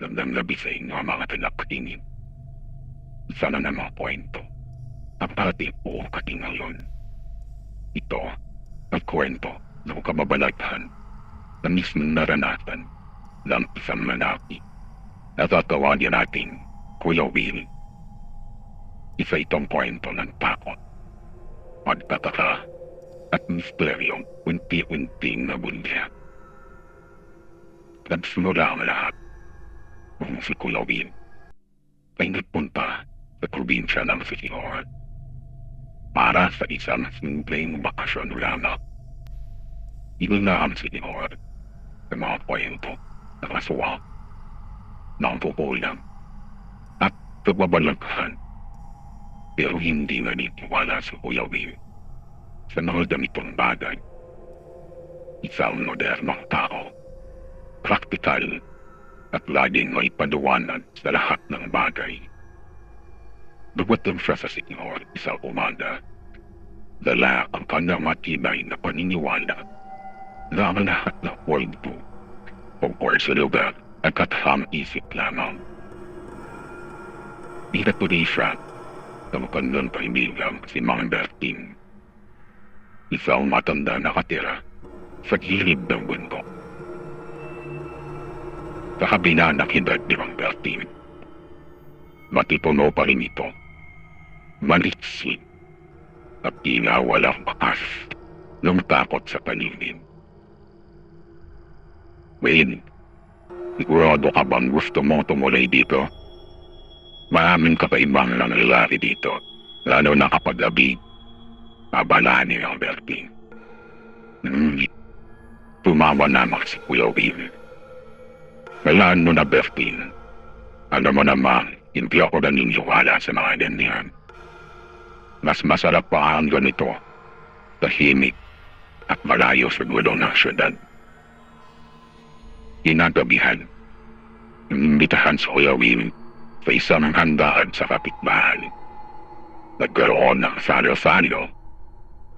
damdam labisay ng mga talaktingin. Sana na mga kwento. Apati po kating ngayon. Ito ang kwento ng kababalaghan na mismong naranasan ng isang lalaki na tatawanin natin Kuya Will. Isa itong kwento ng takot, pagtataka at misteryong unti-unting nabunyag. Nagsimula ang lahat kung si Kuya Will ay nagpunta sa probinsya ng Siquijor para sa isang simpleng bakasyon lamang. Ilan ang Siquijor sa mga kwento na kaswang ng pupulang at kababalaghan, pero hindi naniniwala si Kuya Will sa mga ganitong bagay. Isang modernong tao, praktikal at laging may paliwanag sa lahat ng bagay. Dumating siya sa Siquijor isang umaga, dala ang kanyang matibay na paniniwala na ang lahat ng worldview tungkol sa lugar ay katham-isip lamang. Pinatuloy siya ng kanyang kaibigan si Mang Bertin, isang matanda nakatira sa gilid ng bundok. Sa kabila ng edad ni Mang Bertin, matipuno pa rin ito, malitsin, at tila walang bakas ng takot sa paligid. Wayne, sigurado ka bang gusto mo tumuloy dito? Maraming kapaibang lang lalaki dito, lalo na kapag gabi. Babalaan ni Mang Bertin. Tumawa naman si Kuya Will. Kailan mo na, Bertin? Alam mo naman, hindi ako naniniwala sa mga ganyan. Mas masarap pa ang ganito, tahimik at malayo sa gulo ng syudad. Kinagabihan, imbitahan si Kuya Will sa isang handaan sa kapitbahay. Nagkaroon ng salo-salo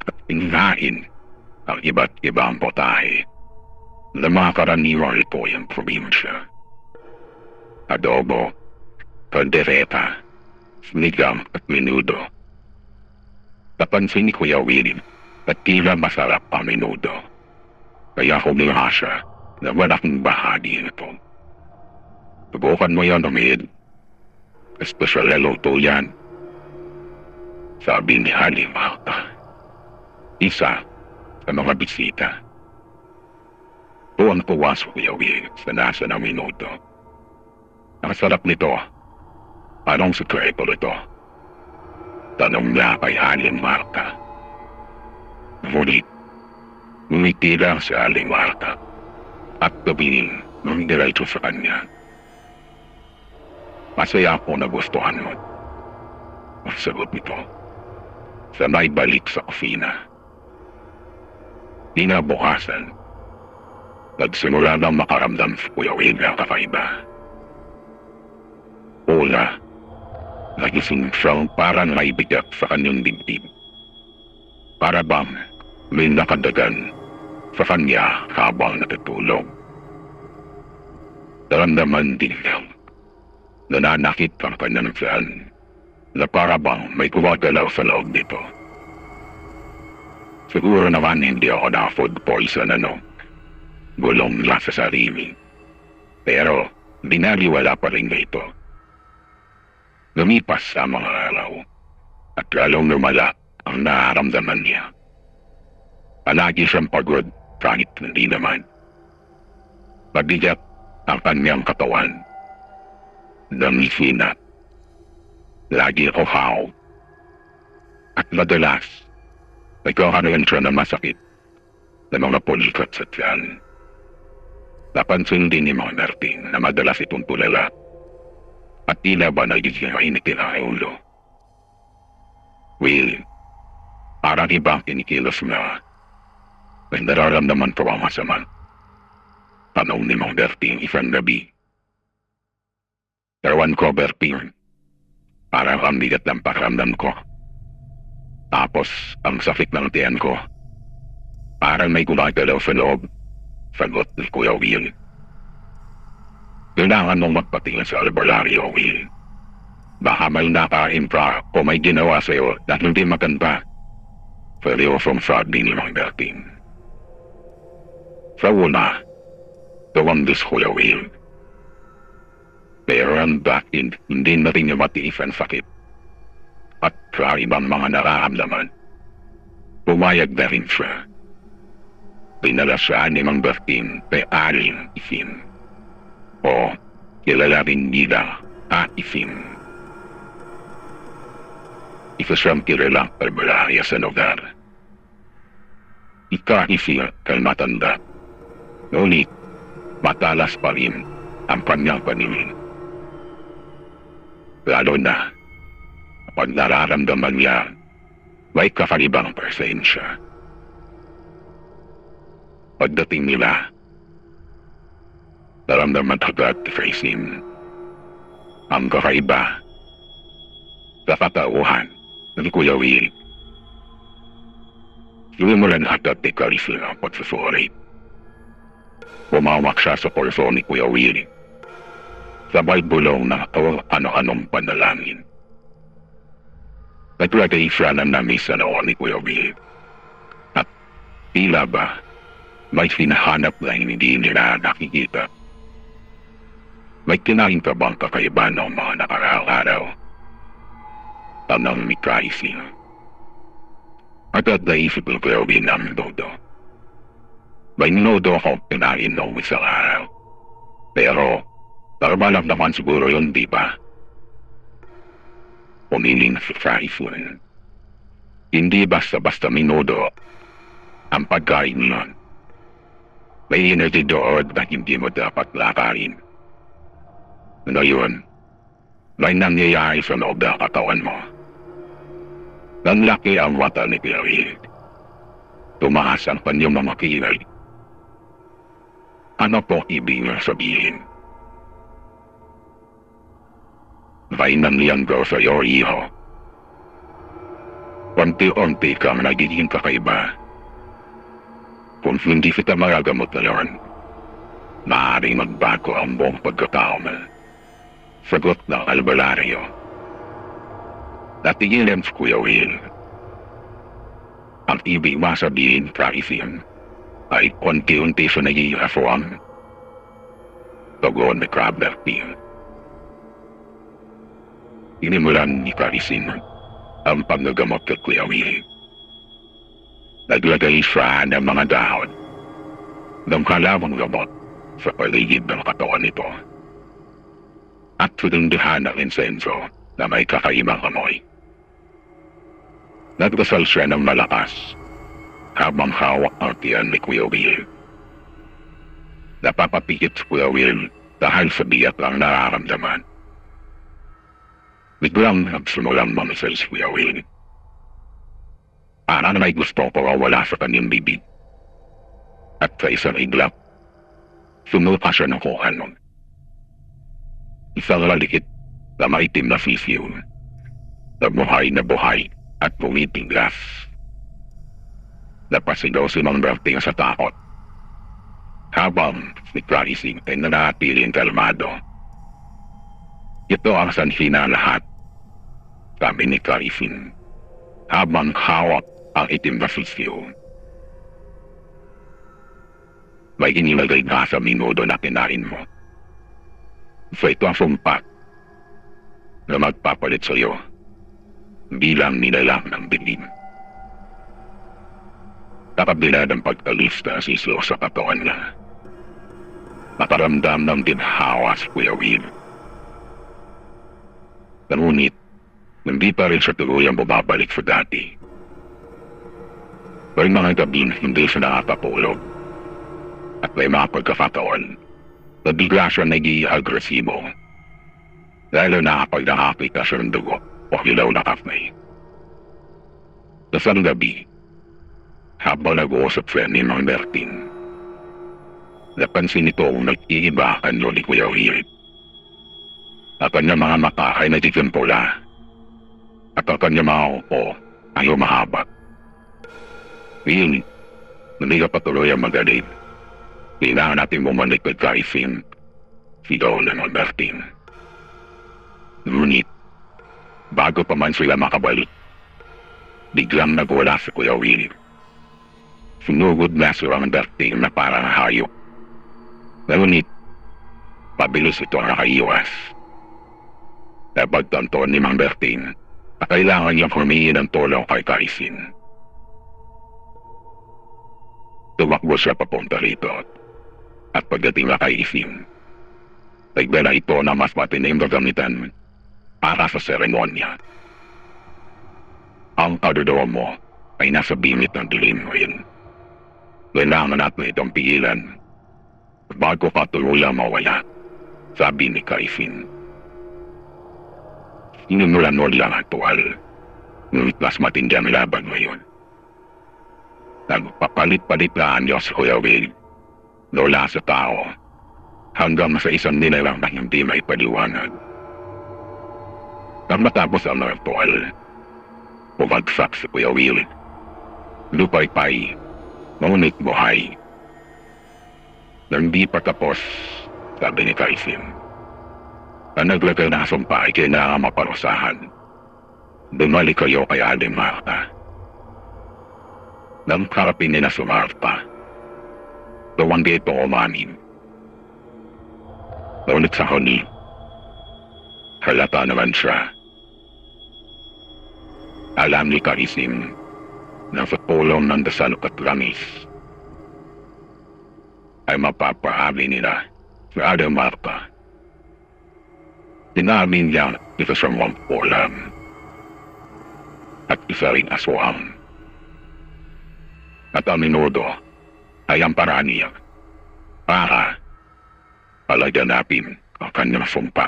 at pinain ang iba't ibang potahe na mga karaniwang ito yung probinsya. Adobo, kaldereta, sinigang at menudo. Napansin ni Kuya Will at tila masarap ang menudo, kaya huminga siya na malaking bahagi nito. Subukan mo yan, Omid. Espesyal na luto yan, sabi ni Halimata, isa sa mga bisita. Tuwang-tuwa si Kuya Will sa lasa ng menudo. Ang sarap nito. Anong sekreto ito? Tanong niya kay Halimata. Ngunit, ngumiti lang si Halimata at sabihin ng diretso sa kanya. Masaya ako na gustuhan mo. Ang sagot nito, sanay balik sa kusina. Kinabukasan, nagsimula ng makaramdam si Kuya Will ng kakaiba. Una, nagising siyang parang may bigat sa kanyang dibdib. Para bang may nakadagan sa kanya habang natutulog. Naramdaman din niyang nananakit ang kanyang tiyan na para bang may gumagalaw sa loob nito. Siguro naman hindi ako na food poison gulong lang sa sarili. Pero binaliwala pa rin ito. Lumipas sa mga araw at lalong lumala ang nararamdaman niya. Palagi siyang pagod kahit hindi naman. Mabigat ang kanyang katawan. Nangisina. Lagi kuhaw. At madalas, nagkakaroon siya ng masakit na mga pulikat sa tiyan. Napansin din ni Mang Bertin na madalas itong tulala at tila ba nagiging initin ang ulo. Will, parang ibang kinikilos na may nararamdaman ko ang masama. Tanong ni Mang Bertin isang gabi. Ewan ko, Bertin, parang ang bigat ng pakiramdam ko. Tapos ang sakit ng tiyan ko, parang may gumagalaw sa loob. Sagot ni Kuya Will. Kailan kailangan mong magpatingin sa albularyo, Will. Baka may naka-impra o may ginawa sa'yo na hindi maganda. Seryosong sabi ni Mang Bertin. Sa una, tumandis Kuya Will. Pero ang Bertin hindi na rin niya matiis ang sakit. At sa ibang mga nararamdaman, pumayag na rin siya. Pinala siya ni Mang Bertin kay Aling Isim. O kilala rin nila Isim. Isa siyang kilalang albularya sa lugar. Ika-Isim kay matanda. Ngunit matalas pa rin ang kanyang paningin. Lalo na kapag nararamdaman niya may kakaibang presensya. Pagdating nila, naramdaman agad ni Isim ang kakaiba sa katauhan ni Kuya Will. Sinimulan agad ni Isim ang pagsusuri. Pumawak siya sa pulso ni Kuya Will. Sabay bulong na ano-anong panalangin. Naglagay siya ng namis sa noon ni Kuya Will. At tila ba may hinahanap na hindi nila nakikita. May kinain ka bang kakaiba ng mga nakaraang araw? Tanong ni Isim. Agad naisip ng Kuya Will ng dodo. May nodo akong kinain noong isang araw. Pero normal lang naman siguro yun, di ba? Umiling si Isim. Hindi basta-basta minudo ang pagkain nun. May energy doon na hindi mo dapat lakarin. Ngayon, may nangyayari sa loob ng katawan mo. Nanlaki ang mata ni Kuya Will. Tumaas ang kanyang mga kilay. Ano po ibig sabihin? May nangyayari sa iyo, iho. Unti-unti kang nagiging kakaiba. Kung hindi kita magagamot ngayon, maaaring magbago ang buong pagkatao mo. Sagot ng albularyo. Natigilin si Kuya Will. Ang ibig masabihin, Isim, ay unti-unti siya nag-iaswang. Tugon ni Bertin. Inimulan ni Isim ang paggagamot kay Kuya Will. Naglagay siya ng mga dahon ng kalawang gamot sa paligid ng katawan nito. At sinundihan ng insenso na may kakaibang amoy. Nagdasal siya ng malakas habang hawak ang tiyan ni Kuya Will. Napapapikit si Kuya Will dahil sa biyak ang nararamdaman. Biglang nagsimulang mamisal si Kuya Will. Para na may gusto wala sa kanyang bibig. At sa isang iglap, sumupa siya ng kuhanon. Isang lalikit na maitim na sisiw. Nabuhay na buhay at pumitinglas. Napasigaw si Mang Bertin sa takot. Habang si Isim ay nanatiling kalmado. Ito ang sanhi na lahat, sabi ni Isim. Habang hawak ang itim na sisiw. May inilagay ka sa minudo na kinain mo. So ito ang sumpa na magpapalit sa iyo bilang nilalang ng dilim. Nakabila ng pagkalista si sisiw sa katawan niya. Nakaramdam ng dinhawa si Kuya Will. Ngunit, hindi pa rin siya tuluyang bumabalik sa dati. May mga gabing hindi siya nakakapulog. At may mga pagkakataon na bigla siya naging agresibo. Lalo na kapag nakakita siya ng dugo o hilaw na kapnay. Sa isang gabi, habang nag-uusap siya ni Mang Bertin, napansin nito ang nag-iiba ang ni Kuya Will. At kanyang mga mata ay nagiging pula. At ang kanyang mga upo ay humahaba. Will, hindi ka patuloy ang magaling. Kailangan natin bumalik kay Isim si Don and Albertine. Ngunit, bago pa man sila makabalik, biglang nagwala si Kuya Will. Sunugod na si Albertine na parang hayop. Ngunit, pabilis ito ang nakaiwas. Napagtanto ni Mang Bertin na kailangan niyang humingi ng tulong kay Kaisin. Tumakbo siya papunta rito at pagdating na kay Isim, nagdala ito na mas matinim na gamitan para sa seremonya. Ang kadodromo ay nasa bingit ng dilim ngayon. Kailangan natin itong pigilan bago pa tuluyang mawala, sabi ni Kaisin. Inunulan mo lang ang tuwal, ngunit mas matindi ang laban ngayon. Nagpapalit-palit na ang Diyos, Kuya Will, mula sa tao hanggang sa isang nilalang na hindi may paliwanag. Nang matapos ang ritual, bumagsak si Kuya Will. Lupay-pay, ngunit buhay. Nang di pa tapos, sabi ni Kaisin, ang naglagay na sumpa ay kailangan maparusahan. Bumalik kayo kay Ate Marta. Nang harapin nila si Marta, tuwanggi ito umamin. Ngunit sa huli, halata naman siya. Alam ni Kaisin na sa tulong ng dasal at langis ay mapapahabi nila si Ate Marta. Dinamin niya isa sa mga ulam at isa ring aswang. At ang minudo ay ang paraan niya para palaganapin ang kanyang sumpa.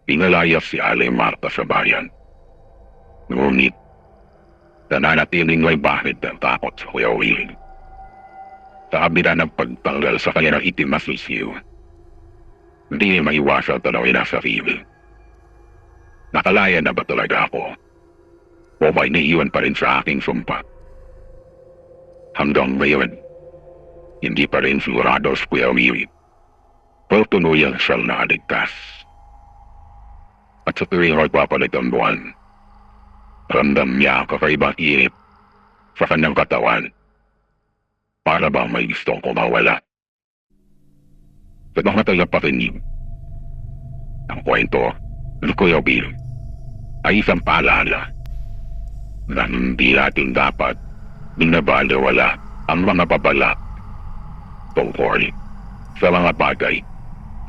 Pinalayas si Ate Marta sa bayan. Ngunit, nananatiling may bakit ng takot sa Kuya Will. Sa kabila ng pagtanggal sa kanya ng itim na sisiw, hindi niya maiwasan tanawin ang sarili. Nakalaya na ba talaga ako? O ba'y naiiwan pa rin sa aking sumpa? Hanggang ngayon, hindi pa rin sigurado si Kuya Will. Pero tunuyang siyang nakaligtas. At sa tuwing magpapalit ang buwan, ramdam niya ang kakaibang inip sa kanyang katawan. Para bang may gustong kumawala. Sa mga tagapakinig, ang kwento ng Kuya Will ay isang paalala na hindi natin dapat binabaliwala ang mga babala tungkol sa mga bagay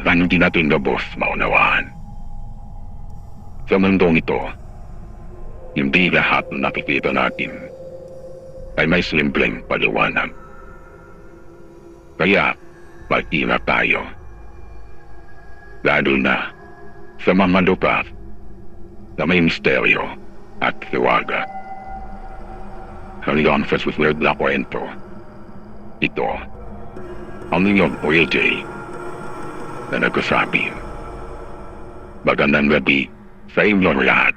na hindi natin lubos maunawaan. Sa mundong ito, hindi lahat na nakikita natin ay may simpleng paliwanag. Kaya, mag-ingat tayo. Lalo na sa mga lugar na may misteryo at hiwaga. Hanggang sa susunod na kwento, ito ang inyong Will J na nagsasabi. Magandang gabi sa inyong lahat.